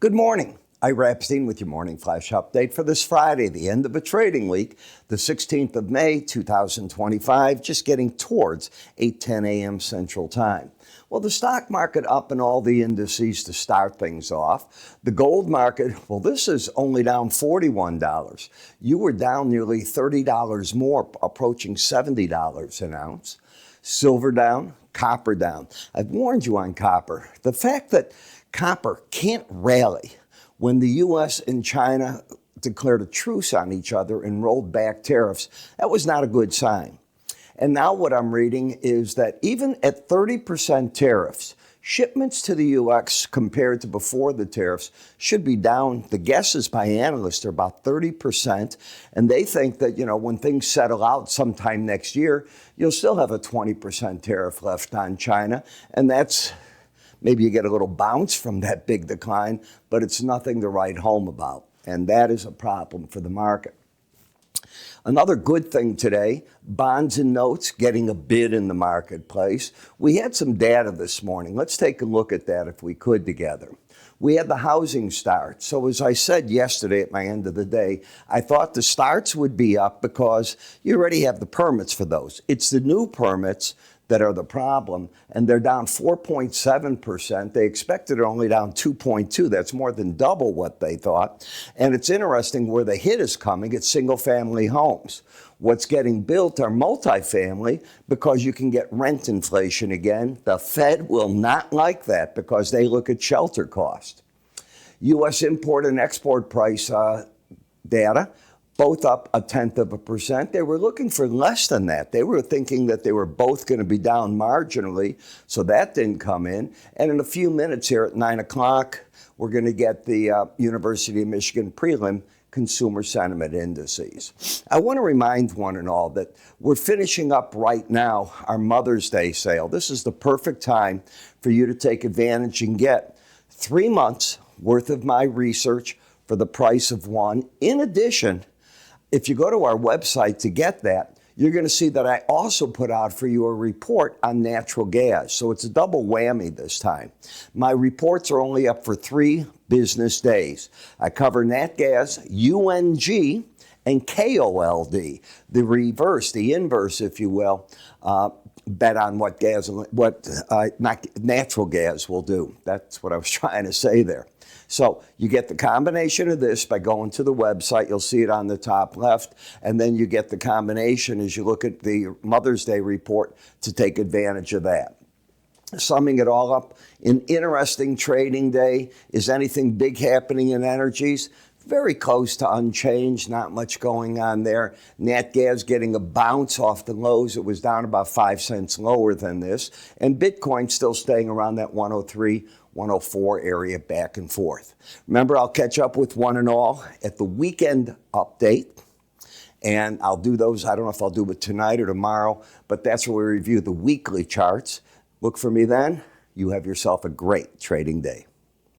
Good morning. Ira Epstein with your morning flash update for this Friday, the end of a trading week, the 16th of May, 2025, just getting towards 8:10 a.m. Central Time. Well, the stock market up in all the indices to start things off. The gold market, well, this is only down $41. You were down nearly $30 more, approaching $70 an ounce. Silver down, copper down. I've warned you on copper. The fact that copper can't rally when the U.S. and China declared a truce on each other and rolled back tariffs, that was not a good sign. And now what I'm reading is that even at 30% tariffs, shipments to the U.S. compared to before the tariffs should be down. The guesses by analysts are about 30%. And they think that, when things settle out sometime next year, you'll still have a 20% tariff left on China. And that's maybe you get a little bounce from that big decline, but it's nothing to write home about. And that is a problem for the market. Another good thing today, bonds and notes getting a bid in the marketplace. We had some data this morning. Let's take a look at that if we could together. We had the housing starts. So as I said yesterday at my end of the day, I thought the starts would be up because you already have the permits for those. It's the new permits that are the problem, and they're down 4.7%. They expected it only down 2.2. That's more than double what they thought. And it's interesting where the hit is coming. It's single-family homes. What's getting built are multifamily because you can get rent inflation again. The Fed will not like that because they look at shelter cost. U.S. import and export price data, both up 0.1%. They were looking for less than that. They were thinking that they were both going to be down marginally, so that didn't come in. And in a few minutes here at 9 o'clock, we're going to get the University of Michigan prelim consumer sentiment indices. I want to remind one and all that we're finishing up right now our Mother's Day sale. This is the perfect time for you to take advantage and get 3 months worth of my research for the price of one. In addition, if you go to our website to get that, you're going to see that I also put out for you a report on natural gas. So it's a double whammy this time. My reports are only up for 3 business days. I cover nat gas, UNG, and KOLD, the reverse, the inverse, if you will, bet on what natural gas will do. That's what I was trying to say there. So you get the combination of this by going to the website. You'll see it on the top left. And then you get the combination as you look at the Mother's Day report to take advantage of that. Summing it all up, an interesting trading day. Is anything big happening in energies? Very close to unchanged, not much going on there. Nat gas getting a bounce off the lows. It was down about 5 cents lower than this. And Bitcoin still staying around that 103, 104 area back and forth. Remember, I'll catch up with one and all at the weekend update. And I'll do those. I don't know if I'll do it tonight or tomorrow, but that's where we review the weekly charts. Look for me then. You have yourself a great trading day.